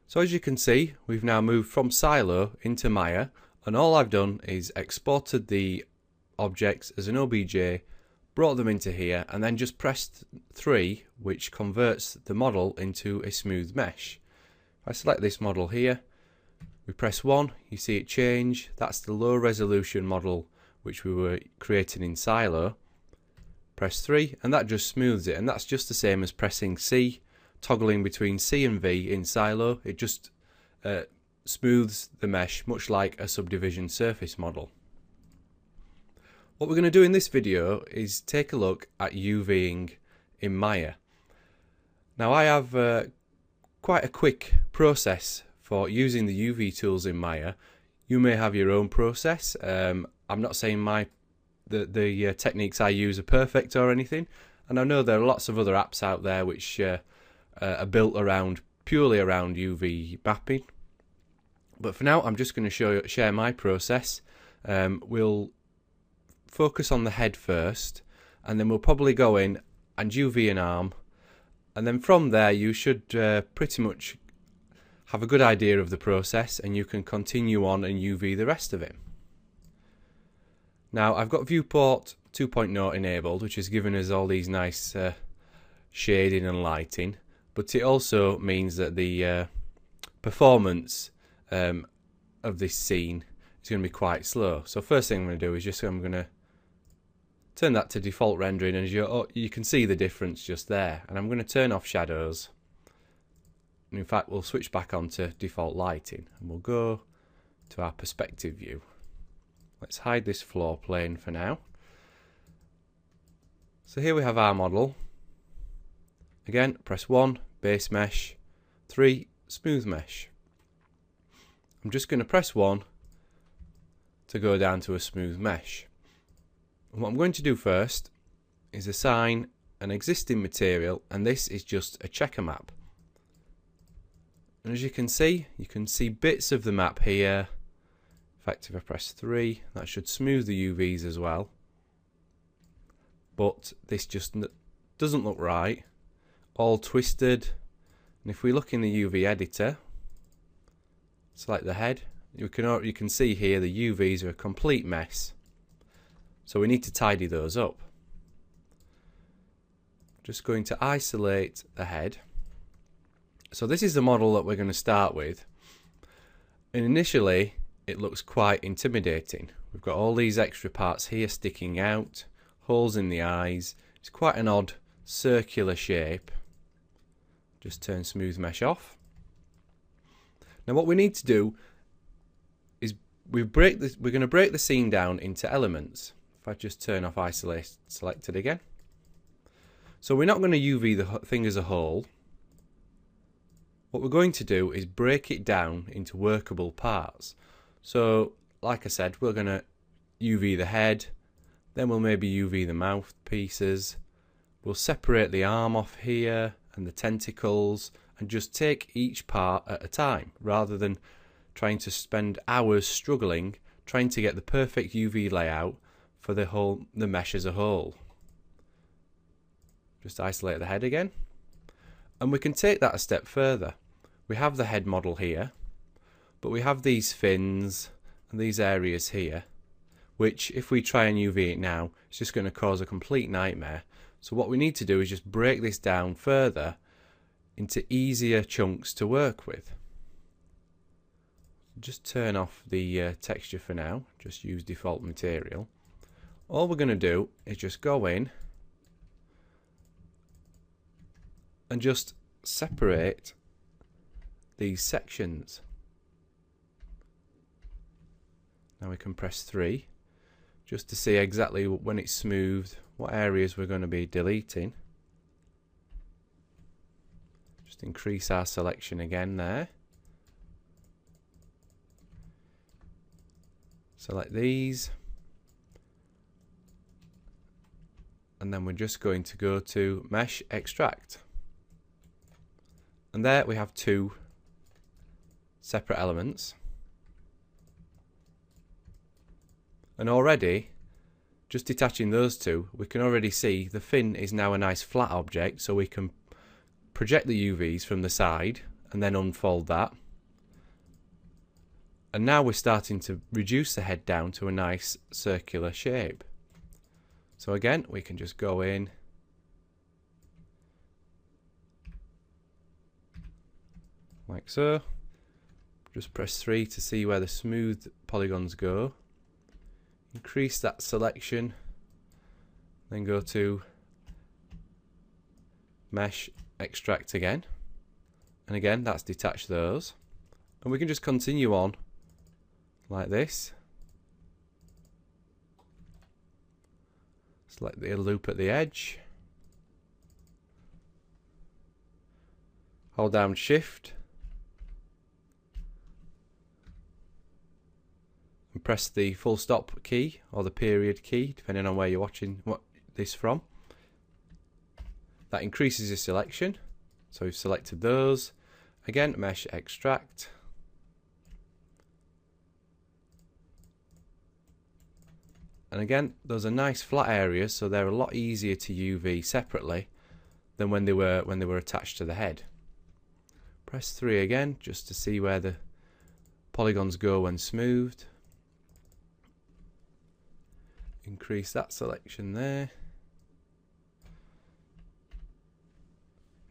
So as you can see, we've now moved from Silo into Maya, and all I've done is exported the objects as an OBJ, brought them into here, and then just pressed 3, which converts the model into a smooth mesh. If I select this model here, we press 1, you see it change. That's the low resolution model which we were creating in Silo. Press 3 and that just smooths it, and that's just the same as pressing C, toggling between C and V in Silo. It just smooths the mesh, much like a subdivision surface model. What we're going to do in this video is take a look at UVing in Maya. Now I have quite a quick process for using the UV tools in Maya. You may have your own process. I'm not saying the techniques I use are perfect or anything, and I know there are lots of other apps out there which are built purely around UV mapping. But for now, I'm just going to share my process. We'll focus on the head first, and then we'll probably go in and UV an arm, and then from there you should pretty much have a good idea of the process, and you can continue on and UV the rest of it. Now I've got viewport 2.0 enabled, which has given us all these nice shading and lighting, but it also means that the performance of this scene is going to be quite slow. So first thing I'm going to do is I'm going to turn that to default rendering, and you can see the difference just there. And I'm going to turn off shadows. And in fact, we'll switch back onto default lighting, and we'll go to our perspective view. Let's hide this floor plane for now. So here we have our model. Again, press 1, base mesh, 3, smooth mesh. I'm just going to press 1 to go down to a smooth mesh. And what I'm going to do first is assign an existing material, and this is just a checker map. And as you can see bits of the map here. In fact, if I press 3, that should smooth the UVs as well. But this just doesn't look right. All twisted. And if we look in the UV editor, select the head, you can see here the UVs are a complete mess. So we need to tidy those up. Just going to isolate the head. So this is the model that we're going to start with. And initially it looks quite intimidating. We've got all these extra parts here sticking out, holes in the eyes. It's quite an odd circular shape. Just turn smooth mesh off. Now what we need to do is we're going to break the scene down into elements. If I just turn off isolate selected again. So we're not going to UV the thing as a whole. What we're going to do is break it down into workable parts. So like I said, we're going to UV the head, then we'll maybe UV the mouth pieces. We'll separate the arm off here and the tentacles, and just take each part at a time, rather than trying to spend hours struggling trying to get the perfect UV layout for the mesh as a whole. Just isolate the head again, and we can take that a step further. We have the head model here, but we have these fins and these areas here, which if we try and UV it now, it's just going to cause a complete nightmare. So what we need to do is just break this down further into easier chunks to work with. Just turn off the texture for now, just use default material. All we're going to do is just go in and just separate these sections. Now we can press 3 just to see exactly when it's smoothed what areas we're going to be deleting. Just increase our selection again there. Select these, and then we're just going to go to Mesh Extract, and there we have 2 separate elements. And already, just detaching those 2, we can already see the fin is now a nice flat object, so we can project the UVs from the side and then unfold that. And now we're starting to reduce the head down to a nice circular shape. So again, we can just go in, like so. Just press 3 to see where the smooth polygons go. Increase that selection, then go to Mesh, Extract again. And again, that's detach those. And we can just continue on like this. Select the loop at the edge. Hold down Shift. And press the full stop key or the period key, depending on where you're watching this from. That increases your selection. So we've selected those. Again, Mesh, Extract. And again, those are nice flat areas, so they're a lot easier to UV separately than when they were attached to the head. Press 3 again, just to see where the polygons go when smoothed. Increase that selection there.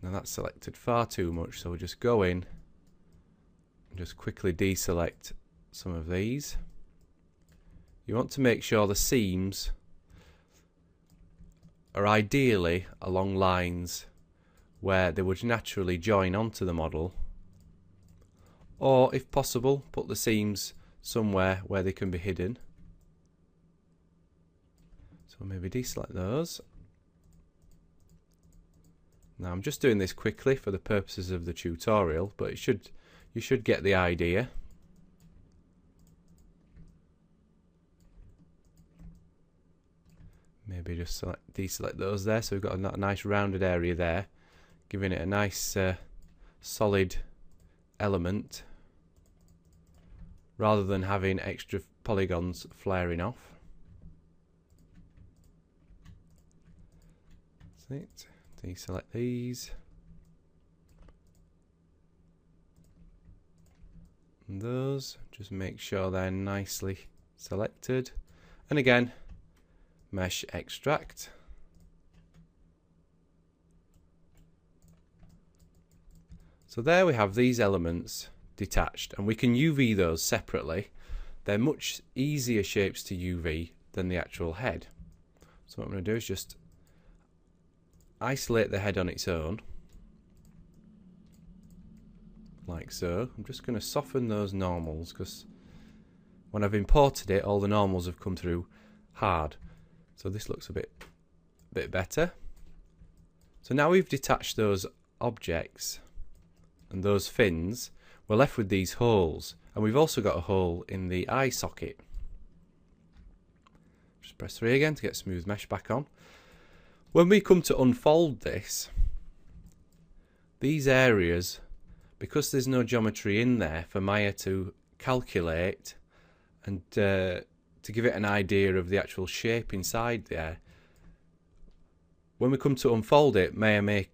Now that's selected far too much, so we'll just go in and just quickly deselect some of these. You want to make sure the seams are ideally along lines where they would naturally join onto the model, or if possible put the seams somewhere where they can be hidden. So maybe deselect those. Now I'm just doing this quickly for the purposes of the tutorial, but you should get the idea. Maybe just deselect those there, so we've got a nice rounded area there, giving it a nice solid element rather than having extra polygons flaring off. That's it. Deselect these. And those. Just make sure they're nicely selected. And again, Mesh, Extract. So there we have these elements detached, and we can UV those separately. They're much easier shapes to UV than the actual head. So what I'm going to do is just isolate the head on its own, like so. I'm just going to soften those normals because when I've imported it, all the normals have come through hard. So this looks a bit better. So now we've detached those objects and those fins, we're left with these holes, and we've also got a hole in the eye socket. Just press 3 again to get smooth mesh back on. When we come to unfold this, these areas, because there's no geometry in there for Maya to calculate and to give it an idea of the actual shape inside there, when we come to unfold it, Maya may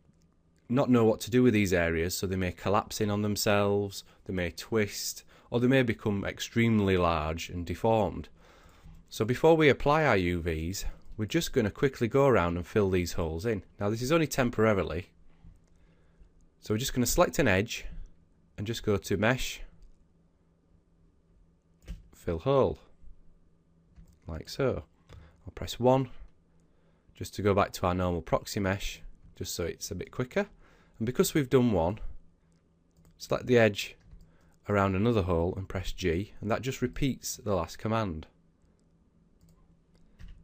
not know what to do with these areas, so they may collapse in on themselves, they may twist, or they may become extremely large and deformed. So before we apply our UVs, we're just going to quickly go around and fill these holes in. Now this is only temporarily, so we're just going to select an edge and just go to Mesh, Fill Hole, like so. I'll press 1 just to go back to our normal proxy mesh, just so it's a bit quicker. And because we've done one, select the edge around another hole and press G, and that just repeats the last command.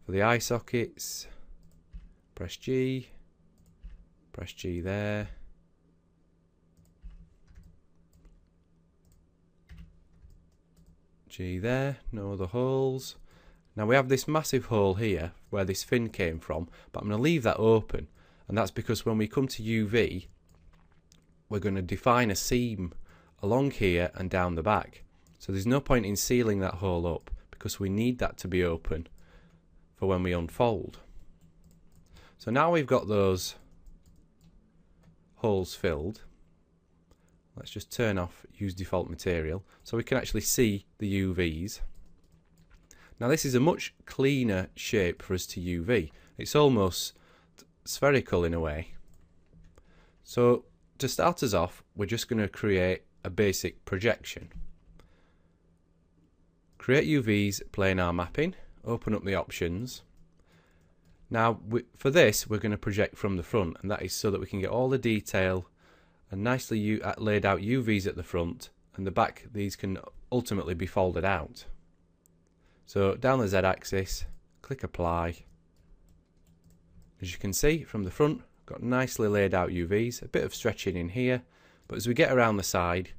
For the eye sockets, press G there, G there, no other holes. Now we have this massive hole here where this fin came from, but I'm going to leave that open, and that's because when we come to UV, we're going to define a seam along here and down the back. So there's no point in sealing that hole up because we need that to be open for when we unfold. So now we've got those holes filled. let's just turn off use default material so we can actually see the UVs. Now this is a much cleaner shape for us to UV. It's almost spherical in a way. So to start us off, we're just going to create a basic projection. Create UVs, planar mapping, open up the options. Now for this we're going to project from the front, and that is so that we can get all the detail and nicely laid out UVs at the front, and the back these can ultimately be folded out. So down the Z axis, click apply. As you can see from the front, got nicely laid out UVs, a bit of stretching in here, but as we get around the side,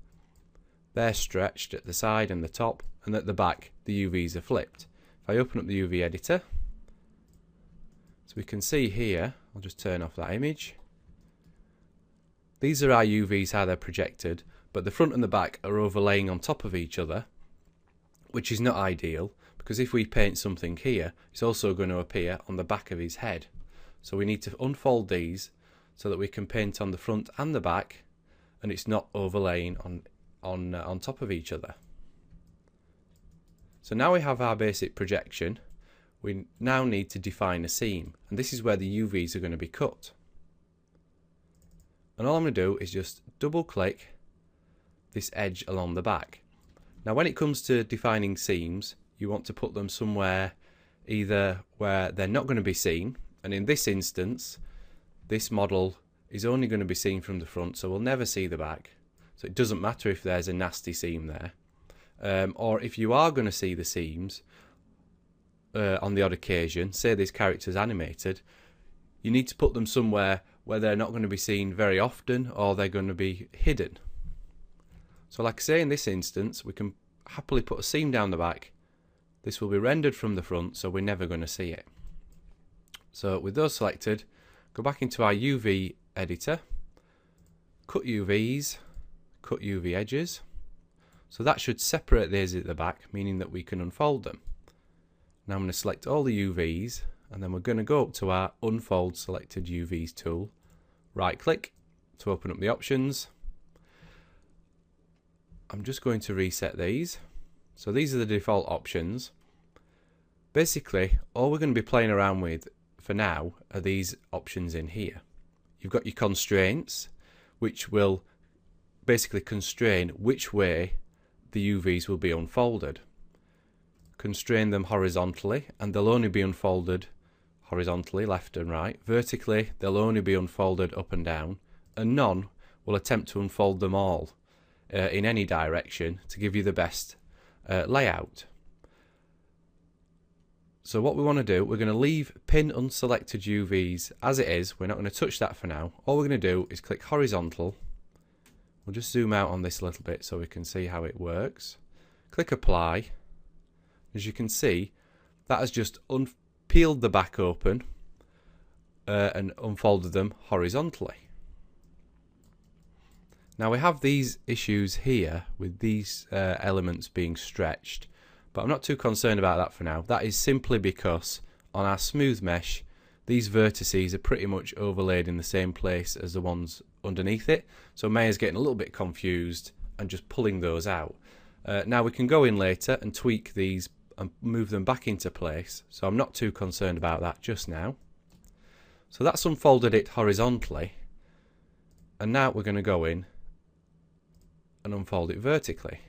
they're stretched at the side and the top, and at the back the UVs are flipped. If I open up the UV editor, so we can see here, I'll just turn off that image. These are our UVs, how they're projected, but the front and the back are overlaying on top of each other, which is not ideal, because if we paint something here, it's also going to appear on the back of his head. So we need to unfold these so that we can paint on the front and the back, and it's not overlaying on top of each other. So now we have our basic projection. We now need to define a seam, and this is where the UVs are going to be cut. And all I'm going to do is just double click this edge along the back. Now when it comes to defining seams, you want to put them somewhere either where they're not going to be seen, and in this instance this model is only going to be seen from the front, so we'll never see the back, so it doesn't matter if there's a nasty seam there. Or if you are going to see the seams on the odd occasion, say this character's animated, you need to put them somewhere where they're not going to be seen very often, or they're going to be hidden. So like I say, in this instance we can happily put a seam down the back. This will be rendered from the front, so we're never going to see it. So with those selected, go back into our UV editor, cut UVs, cut UV edges. So that should separate these at the back, meaning that we can unfold them. Now I'm going to select all the UVs, and then we're going to go up to our Unfold Selected UVs tool, right click to open up the options. I'm just going to reset these. So these are the default options. Basically, all we're going to be playing around with for now are these options in here. You've got your constraints, which will basically constrain which way the UVs will be unfolded. Constrain them horizontally, and they'll only be unfolded horizontally, left and right. Vertically, they'll only be unfolded up and down, and none will attempt to unfold them all in any direction to give you the best layout. So what we want to do, we're going to leave pin unselected UVs as it is. We're not going to touch that for now. All we're going to do is click horizontal. We'll just zoom out on this a little bit so we can see how it works. Click apply. As you can see, that has just peeled the back open and unfolded them horizontally. Now we have these issues here with these elements being stretched, but I'm not too concerned about that for now. That is simply because on our smooth mesh, these vertices are pretty much overlaid in the same place as the ones underneath it, so Maya's getting a little bit confused and just pulling those out. Now we can go in later and tweak these and move them back into place, so I'm not too concerned about that just now. So that's unfolded it horizontally, and now we're going to go in and unfold it vertically.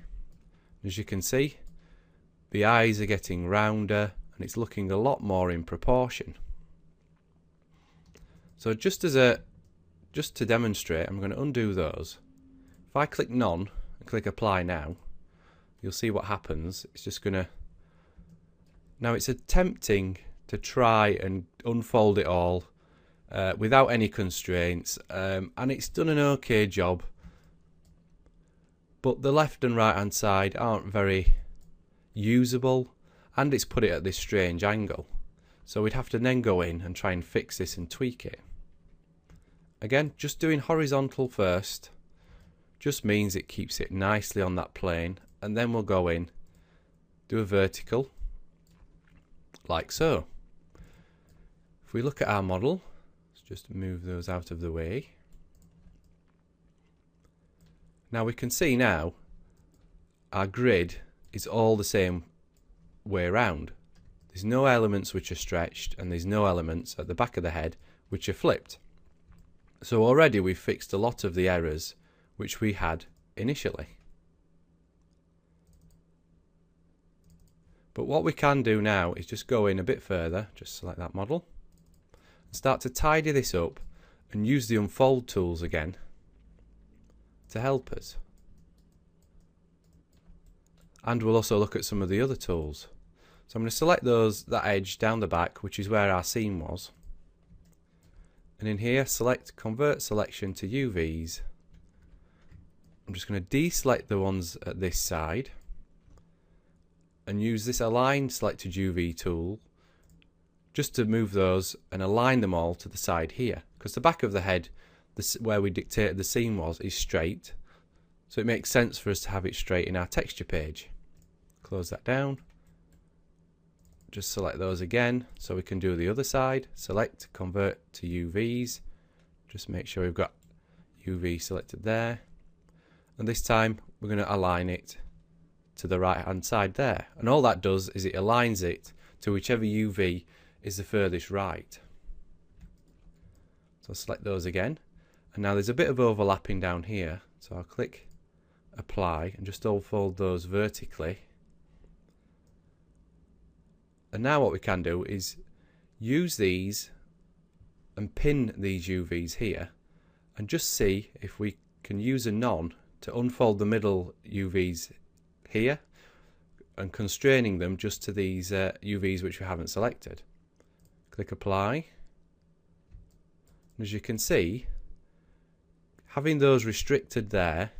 As you can see, the eyes are getting rounder and it's looking a lot more in proportion. So just to demonstrate, I'm going to undo those. If I click none and click apply now, you'll see what happens. It's just going to, now it's attempting to try and unfold it all without any constraints, and it's done an okay job, but the left and right hand side aren't very usable, and it's put it at this strange angle, so we'd have to then go in and try and fix this and tweak it. Again, just doing horizontal first just means it keeps it nicely on that plane, and then we'll go in, do a vertical like so. If we look at our model, let's just move those out of the way. Now we can see now our grid is all the same way around. There's no elements which are stretched, and there's no elements at the back of the head which are flipped. So already we've fixed a lot of the errors which we had initially. But what we can do now is just go in a bit further, just select that model, and start to tidy this up and use the unfold tools again to help us. And we'll also look at some of the other tools. So I'm going to select that edge down the back, which is where our seam was. And in here, select Convert Selection to UVs. I'm just going to deselect the ones at this side and use this Align Selected UV tool just to move those and align them all to the side here. Because the back of the head, where we dictated the seam was, is straight. So it makes sense for us to have it straight in our texture page. Close that down. Just select those again so we can do the other side. Select Convert to UVs. Just make sure we've got UV selected there. And this time we're going to align it to the right hand side there. And all that does is it aligns it to whichever UV is the furthest right. So select those again. And now there's a bit of overlapping down here. So I'll click Apply and just unfold those vertically. And now what we can do is use these and pin these UVs here and just see if we can use a none to unfold the middle UVs here and constraining them just to these UVs which we haven't selected. Click Apply. And as you can see, having those restricted there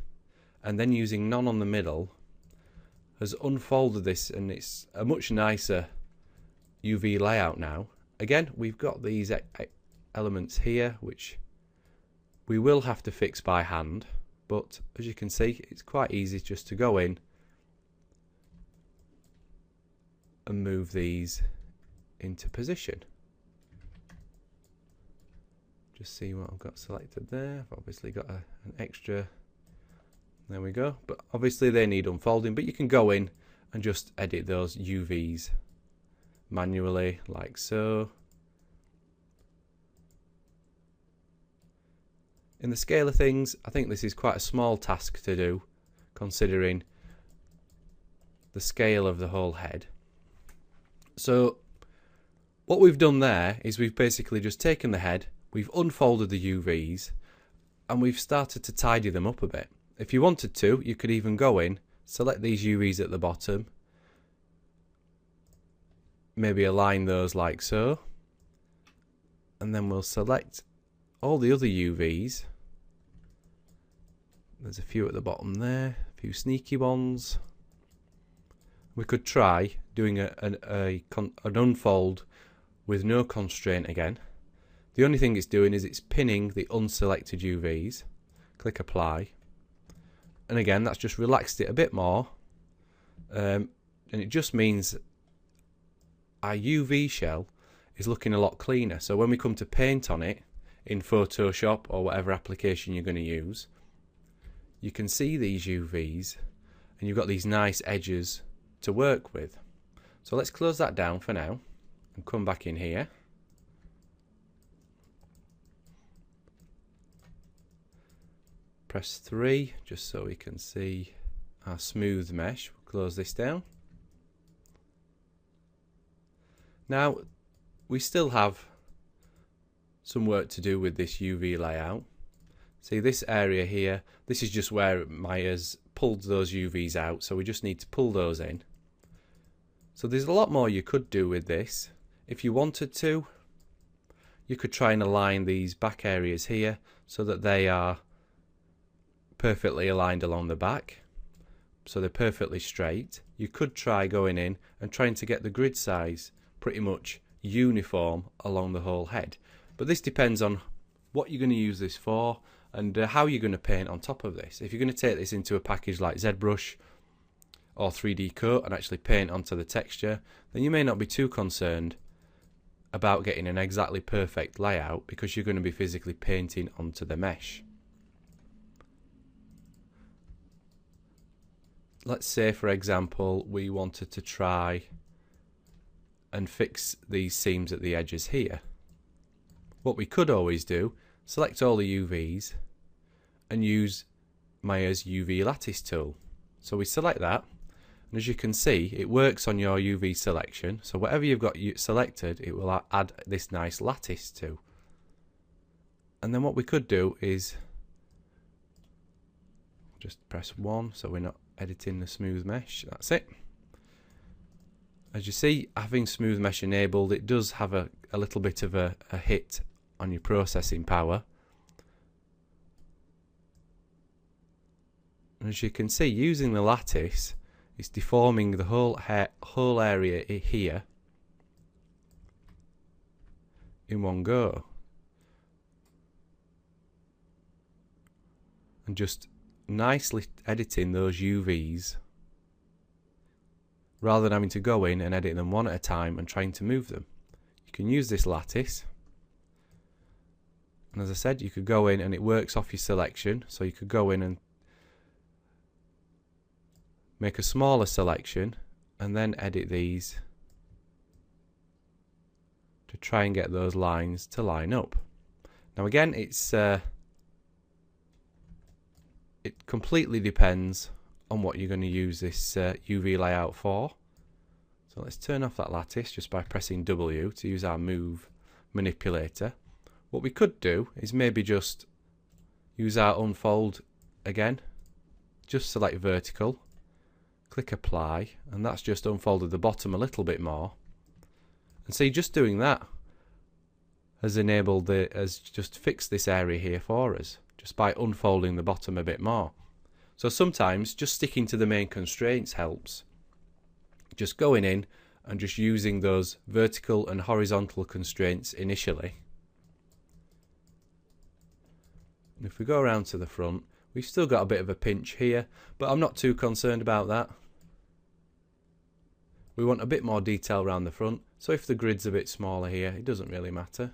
and then using none on the middle has unfolded this, and it's a much nicer UV layout now. Again, we've got these elements here which we will have to fix by hand, but as you can see it's quite easy just to go in and move these into position. Just see what I've got selected there. I've obviously got an extra, there we go, but obviously they need unfolding, but you can go in and just edit those UVs manually like so. In the scale of things, I think this is quite a small task to do considering the scale of the whole head. So what we've done there is we've basically just taken the head, we've unfolded the UVs, and we've started to tidy them up a bit. If you wanted to, you could even go in, select these UVs at the bottom, maybe align those like so, and then we'll select all the other UVs. There's a few at the bottom there, a few sneaky ones. We could try doing an unfold with no constraint again. The only thing it's doing is it's pinning the unselected UVs. Click Apply. And again, that's just relaxed it a bit more. And it just means our UV shell is looking a lot cleaner. So when we come to paint on it in Photoshop or whatever application you're going to use, you can see these UVs and you've got these nice edges to work with. So let's close that down for now and come back in here. Press 3 just so we can see our smooth mesh. We'll close this down. Now we still have some work to do with this UV layout. See this area here, this is just where Maya's pulled those UVs out, so we just need to pull those in. So there's a lot more you could do with this. If you wanted to, you could try and align these back areas here so that they are perfectly aligned along the back, so they're perfectly straight. You could try going in and trying to get the grid size pretty much uniform along the whole head, but this depends on what you're going to use this for and how you're going to paint on top of this. If you're going to take this into a package like ZBrush or 3D Coat and actually paint onto the texture, then you may not be too concerned about getting an exactly perfect layout because you're going to be physically painting onto the mesh. let's say for example we wanted to try and fix these seams at the edges here. What we could always do, select all the UVs and use Maya's UV Lattice tool. So we select that, and as you can see it works on your UV selection, so whatever you've got selected it will add this nice lattice to. And then what we could do is just press 1 so we're not editing the smooth mesh. That's it. As you see, having smooth mesh enabled, it does have a little bit of a hit on your processing power. And as you can see, using the lattice, it's deforming the whole area here in one go. And just nicely editing those UVs rather than having to go in and edit them one at a time and trying to move them. You can use this lattice, and as I said, you could go in and it works off your selection, so you could go in and make a smaller selection and then edit these to try and get those lines to line up. Now again, it completely depends on what you're going to use this UV layout for. So let's turn off that lattice just by pressing W to use our move manipulator. What we could do is maybe just use our unfold again, just select vertical, click apply, and that's just unfolded the bottom a little bit more. And see, just doing that has just fixed this area here for us, just by unfolding the bottom a bit more. So sometimes just sticking to the main constraints helps. Just going in and just using those vertical and horizontal constraints initially. And if we go around to the front, we've still got a bit of a pinch here, but I'm not too concerned about that. We want a bit more detail around the front, so if the grid's a bit smaller here, it doesn't really matter.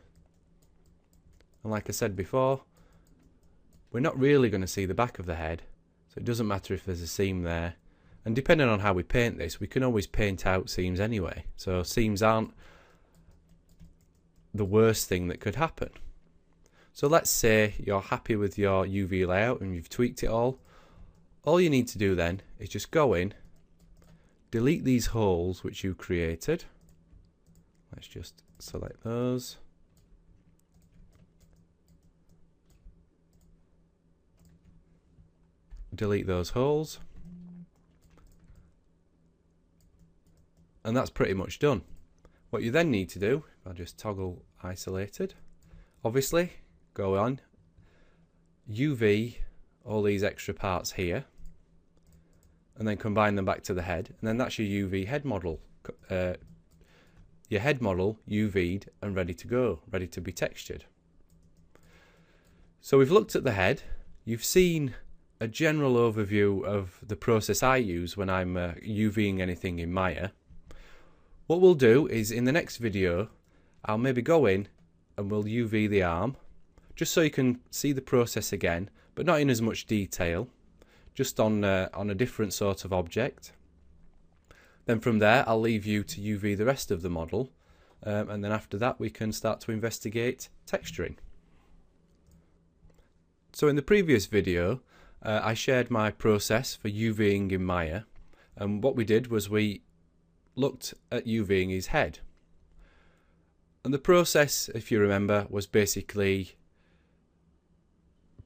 And like I said before, we're not really going to see the back of the head, so it doesn't matter if there's a seam there. And depending on how we paint this, we can always paint out seams anyway. So seams aren't the worst thing that could happen. So let's say you're happy with your UV layout and you've tweaked it all. All you need to do then is just go in, delete these holes which you created. Let's just select those. Delete those holes, and that's pretty much done. What you then need to do, I'll just toggle isolated, obviously go on UV all these extra parts here and then combine them back to the head, and then that's your UV head model, your head model UV'd and ready to go, ready to be textured. So we've looked at the head, you've seen a general overview of the process I use when I'm UVing anything in Maya. What we'll do is in the next video I'll maybe go in and we'll UV the arm just so you can see the process again, but not in as much detail, just on a different sort of object. Then from there I'll leave you to UV the rest of the model, and then after that we can start to investigate texturing. So in the previous video I shared my process for UVing in Maya, and what we did was we looked at UVing his head. And the process, if you remember, was basically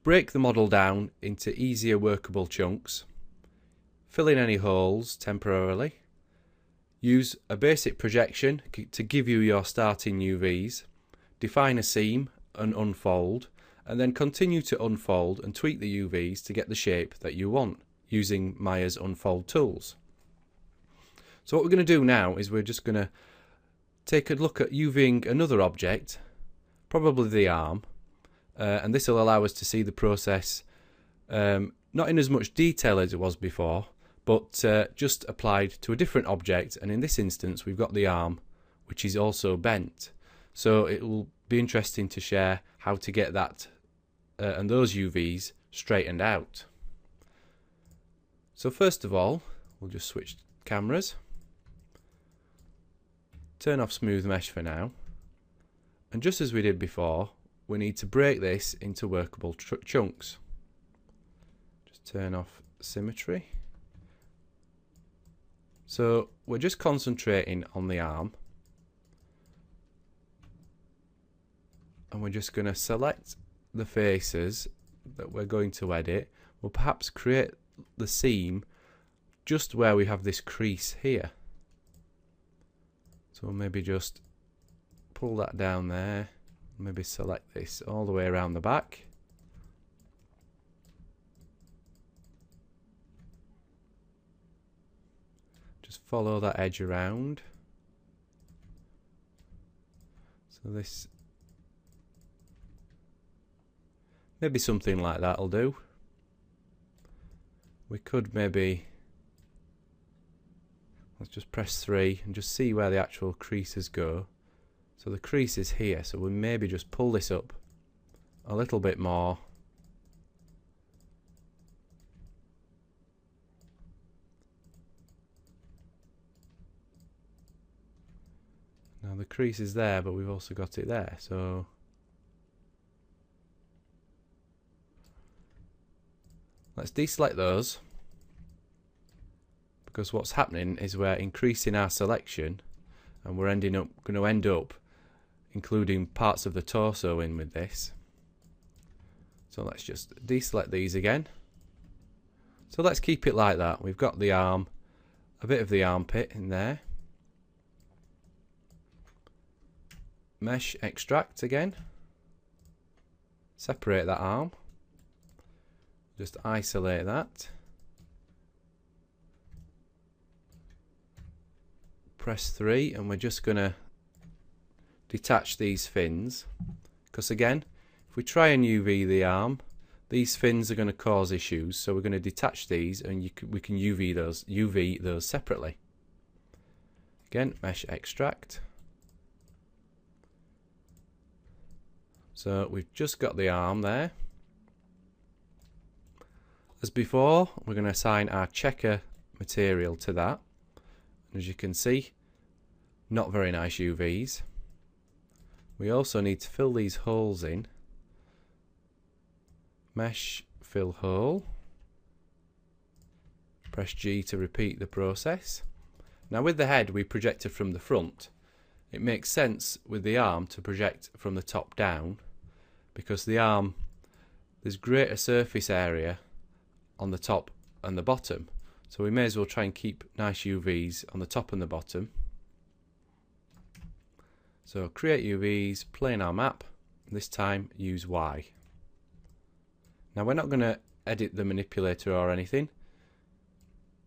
break the model down into easier workable chunks, fill in any holes temporarily, use a basic projection to give you your starting UVs, define a seam and unfold, and then continue to unfold and tweak the UVs to get the shape that you want using Maya's unfold tools. So what we're going to do now is we're just going to take a look at UVing another object, probably the arm, and this will allow us to see the process not in as much detail as it was before, but just applied to a different object, and in this instance we've got the arm which is also bent. So it will be interesting to share how to get that and those UVs straightened out. So first of all, we'll just switch cameras. Turn off smooth mesh for now. And just as we did before, we need to break this into workable chunks. Just turn off symmetry. So we're just concentrating on the arm. And we're just going to select the faces that we're going to edit. We'll perhaps create the seam just where we have this crease here. So maybe just pull that down there. Maybe select this all the way around the back. Just follow that edge around. So this, maybe something like that'll do. We could maybe, let's just press 3 and just see where the actual creases go. So the crease is here, so we maybe just pull this up a little bit more. Now the crease is there, but we've also got it there, so let's deselect those, because what's happening is we're increasing our selection and we're going to end up including parts of the torso in with this. So let's just deselect these again. So let's keep it like that. We've got the arm, a bit of the armpit in there. Mesh extract again. Separate that arm. Just isolate that. Press 3 and we're just going to detach these fins, because again, if we try and UV the arm, these fins are going to cause issues, so we're going to detach these and we can UV those separately. Again, mesh extract. So we've just got the arm there. As before, we're going to assign our checker material to that. As you can see, not very nice UVs. We also need to fill these holes in. Mesh, fill hole. Press G to repeat the process. Now with the head we projected from the front. It makes sense with the arm to project from the top down, because the arm, there's greater surface area on the top and the bottom. So we may as well try and keep nice UVs on the top and the bottom. So create UVs, plane our map, this time use Y. Now we're not going to edit the manipulator or anything,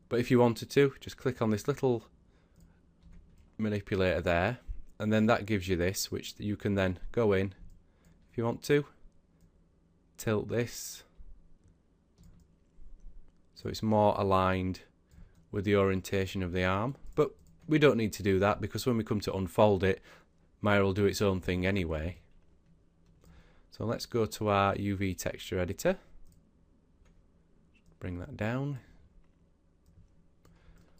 but if you wanted to, just click on this little manipulator there, and then that gives you this, which you can then go in, if you want to, tilt this, so it's more aligned with the orientation of the arm. But we don't need to do that, because when we come to unfold it, Maya will do its own thing anyway. So let's go to our UV texture editor. Bring that down.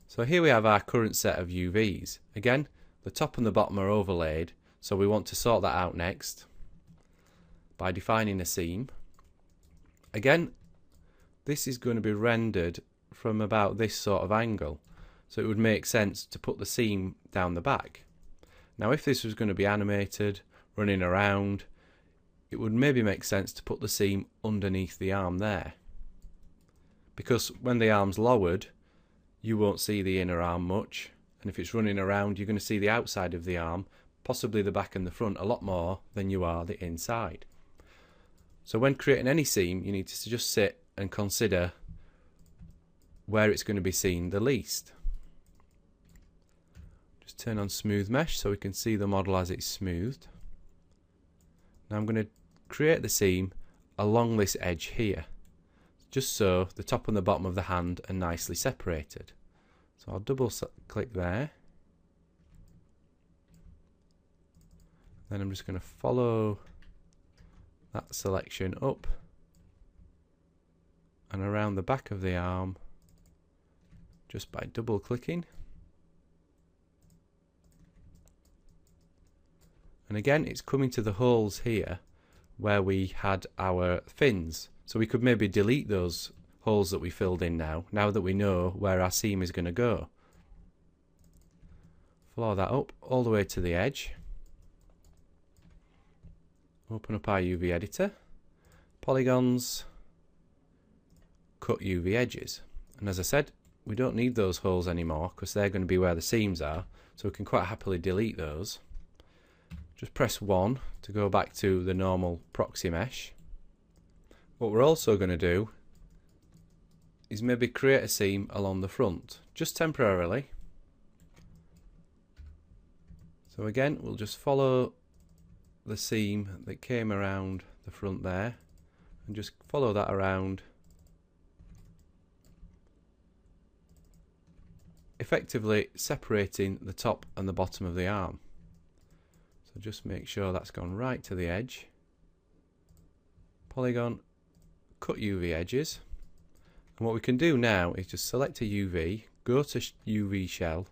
So here we have our current set of UVs. Again, the top and the bottom are overlaid, so we want to sort that out next by defining a seam. Again, this is going to be rendered from about this sort of angle, so it would make sense to put the seam down the back. Now if this was going to be animated, running around, it would maybe make sense to put the seam underneath the arm there, because when the arm's lowered you won't see the inner arm much, and if it's running around you're going to see the outside of the arm, possibly the back and the front, a lot more than you are the inside. So when creating any seam you need to just sit and consider where it's going to be seen the least. Just turn on smooth mesh so we can see the model as it's smoothed. Now I'm going to create the seam along this edge here, just so the top and the bottom of the hand are nicely separated. So I'll double click there. Then I'm just going to follow that selection up and around the back of the arm just by double clicking. And again, it's coming to the holes here where we had our fins. So we could maybe delete those holes that we filled in now that we know where our seam is going to go. Follow that up all the way to the edge. Open up our UV editor, polygons, cut UV edges. And as I said, we don't need those holes anymore because they're going to be where the seams are, so we can quite happily delete those. Just press 1 to go back to the normal proxy mesh. What we're also going to do is maybe create a seam along the front, just temporarily. So again, we'll just follow the seam that came around the front there and just follow that around, effectively separating the top and the bottom of the arm. So just make sure that's gone right to the edge. Polygon, cut UV edges. And what we can do now is just select a UV, go to UV shell.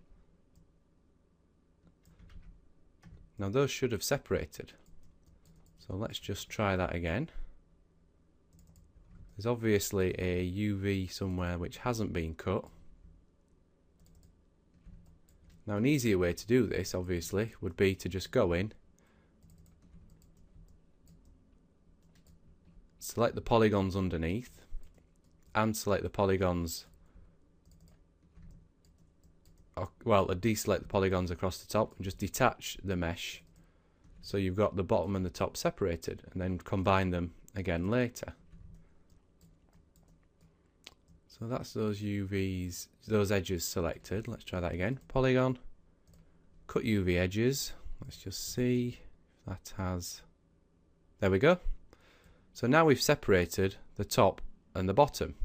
Now those should have separated. So let's just try that again. There's obviously a UV somewhere which hasn't been cut. Now an easier way to do this obviously would be to just go in, select the polygons underneath and select the polygons, well, deselect the polygons across the top and just detach the mesh so you've got the bottom and the top separated, and then combine them again later. So that's those UVs, those edges selected. Let's try that again. Polygon, cut UV edges. Let's just see if that has, there we go. So now we've separated the top and the bottom.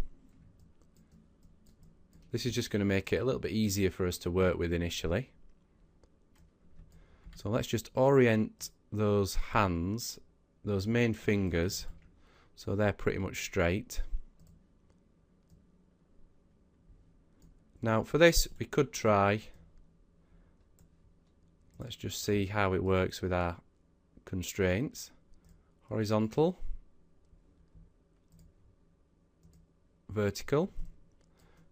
This is just going to make it a little bit easier for us to work with initially. So let's just orient those hands, those main fingers, so they're pretty much straight. Now for this we could try, let's just see how it works with our constraints. Horizontal, vertical.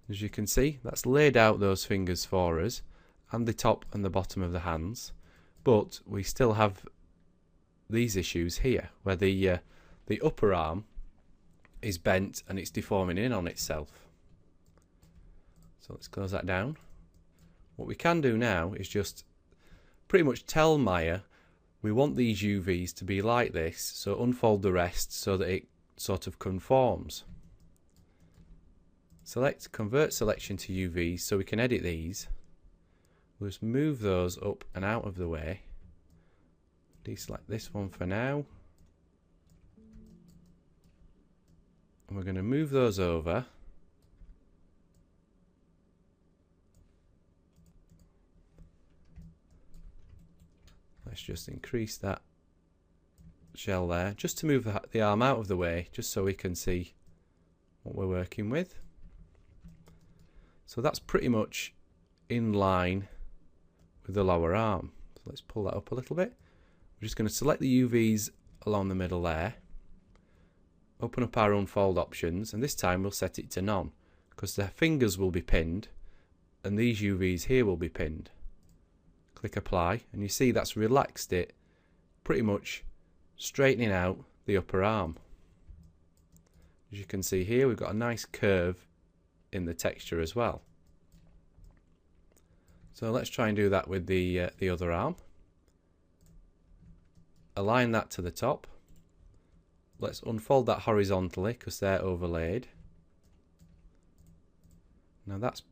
As you can see, that's laid out those fingers for us and the top and the bottom of the hands, but we still have these issues here where the upper arm is bent and it's deforming in on itself. So let's close that down. What we can do now is just pretty much tell Maya we want these UVs to be like this, so unfold the rest so that it sort of conforms. Select convert selection to UVs so we can edit these. We'll just move those up and out of the way. Deselect this one for now. And we're going to move those over. Let's just increase that shell there, just to move the arm out of the way, just so we can see what we're working with. So that's pretty much in line with the lower arm. So let's pull that up a little bit. We're just going to select the UVs along the middle there, open up our unfold options, and this time we'll set it to none because the fingers will be pinned and these UVs here will be pinned. Click apply and you see that's relaxed it, pretty much straightening out the upper arm. As you can see here, we've got a nice curve in the texture as well. So let's try and do that with the other arm. Align that to the top. Let's unfold that horizontally because they're overlaid. Now that's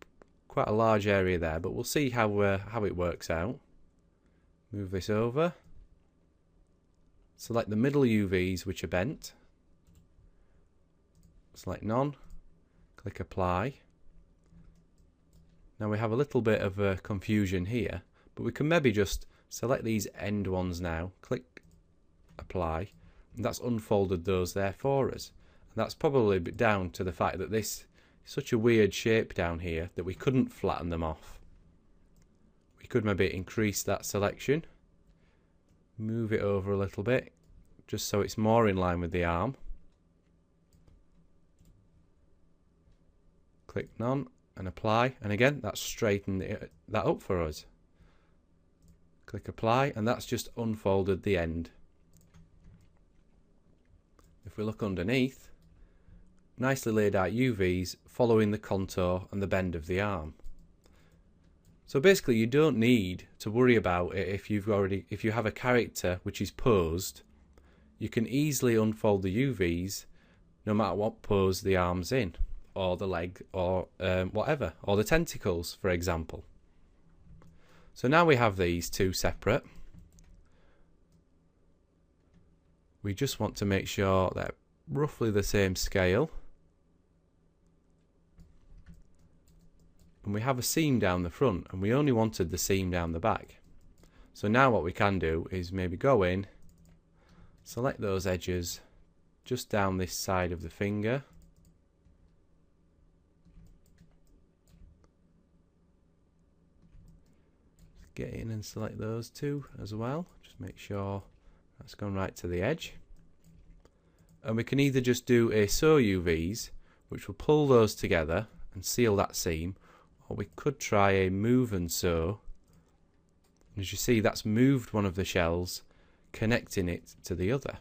quite a large area there, but we'll see how it works out. Move this over. Select the middle UVs which are bent. Select none. Click apply. Now we have a little bit of confusion here, but we can maybe just select these end ones now. Click apply. And that's unfolded those there for us. And that's probably down to the fact that this such a weird shape down here that we couldn't flatten them off. We could maybe increase that selection, move it over a little bit, just so it's more in line with the arm. Click none and apply, and again that's straightened that up for us. Click apply, and that's just unfolded the end. If we look underneath, nicely laid out UVs following the contour and the bend of the arm. So basically you don't need to worry about it if you have a character which is posed. You can easily unfold the UVs no matter what pose the arm's in, or the leg, or whatever, or the tentacles, for example. So now we have these two separate. We just want to make sure they're roughly the same scale. And we have a seam down the front, and we only wanted the seam down the back. So now what we can do is maybe go in, select those edges just down this side of the finger. Get in and select those two as well. Just make sure that's gone right to the edge. And we can either just do a sew UVs, which will pull those together and seal that seam, or we could try a move and sew. And as you see, that's moved one of the shells, connecting it to the other.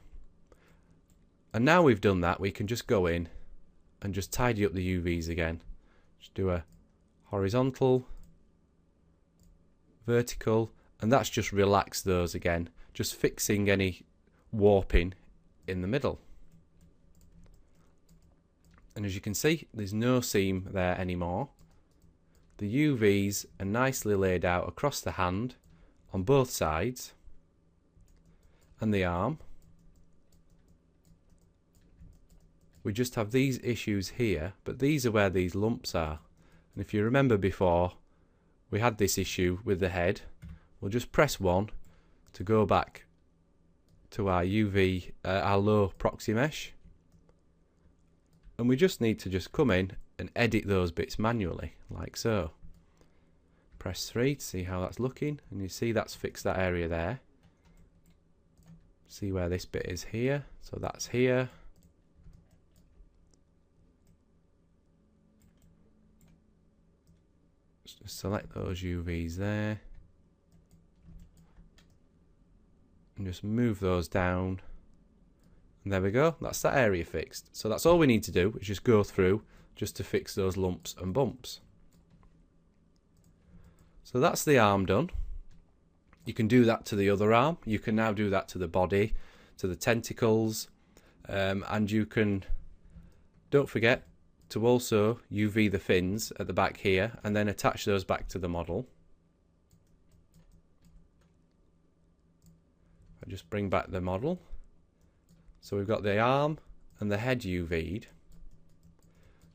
And now we've done that, we can just go in and just tidy up the UVs again. Just do a horizontal, vertical, and that's just relaxed those again, just fixing any warping in the middle. And as you can see, there's no seam there anymore. The UVs are nicely laid out across the hand on both sides and the arm. We just have these issues here, but these are where these lumps are. And if you remember before, we had this issue with the head. We'll just press 1 to go back to our UV, our low proxy mesh. And we just need to just come in and edit those bits manually, like so. Press 3 to see how that's looking, and you see that's fixed that area there. See where this bit is here, so that's here. Just select those UVs there. And just move those down. And there we go, that's that area fixed. So that's all we need to do, is just go through just to fix those lumps and bumps. So that's the arm done. You can do that to the other arm. You can now do that to the body, to the tentacles, and you can, don't forget to also UV the fins at the back here and then attach those back to the model. I just bring back the model. So we've got the arm and the head UV'd.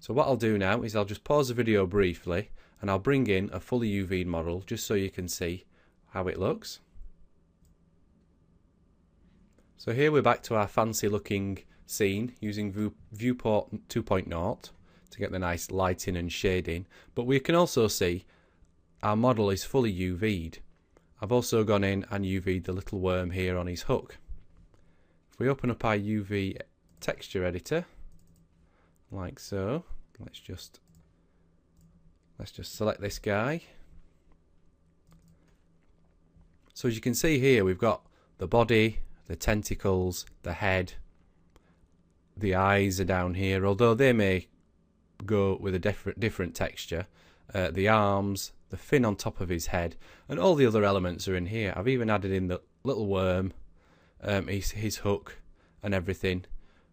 So what I'll do now is I'll just pause the video briefly and I'll bring in a fully UV'd model just so you can see how it looks. So here we're back to our fancy looking scene using viewport 2.0 to get the nice lighting and shading, but we can also see our model is fully UV'd. I've also gone in and UV'd the little worm here on his hook. If we open up our UV texture editor, like so, let's just select this guy. So as you can see here, we've got the body, the tentacles, the head, the eyes are down here, although they may go with a different texture. The arms, the fin on top of his head, and all the other elements are in here. I've even added in the little worm, his hook and everything,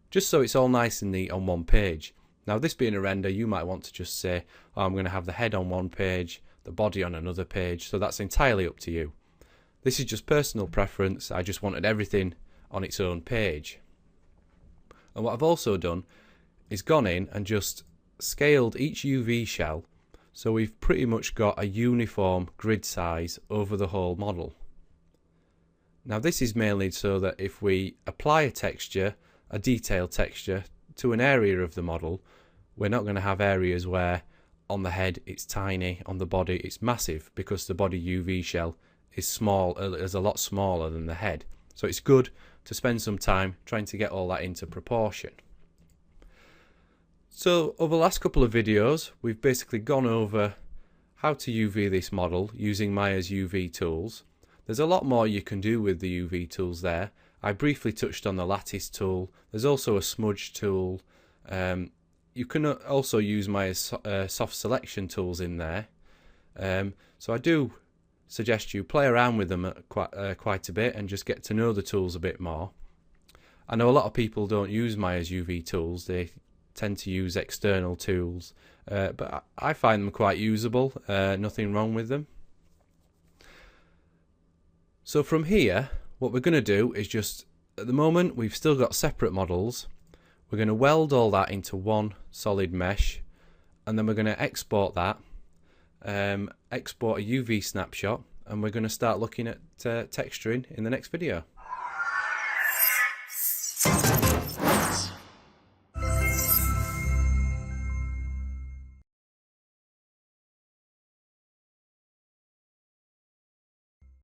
just so it's all nice and neat on one page. Now this being a render, you might want to just say, oh, I'm going to have the head on one page, the body on another page, so that's entirely up to you. This is just personal preference. I just wanted everything on its own page. And what I've also done is gone in and just scaled each UV shell, so we've pretty much got a uniform grid size over the whole model. Now this is mainly so that if we apply a texture, a detailed texture, to an area of the model, we're not going to have areas where on the head it's tiny, on the body it's massive, because the body UV shell is a lot smaller than the head. So it's good to spend some time trying to get all that into proportion. So over the last couple of videos we've basically gone over how to UV this model using Maya's UV tools. There's a lot more you can do with the UV tools there. I briefly touched on the Lattice tool. There's also a smudge tool. You can also use Maya's soft selection tools in there. So I do suggest you play around with them quite a bit and just get to know the tools a bit more. I know a lot of people don't use Maya's UV tools. They tend to use external tools, but I find them quite usable. Nothing wrong with them. So from here, what we're going to do is just, at the moment we've still got separate models. We're going to weld all that into one solid mesh, and then we're going to export that, export a UV snapshot, and we're going to start looking at texturing in the next video.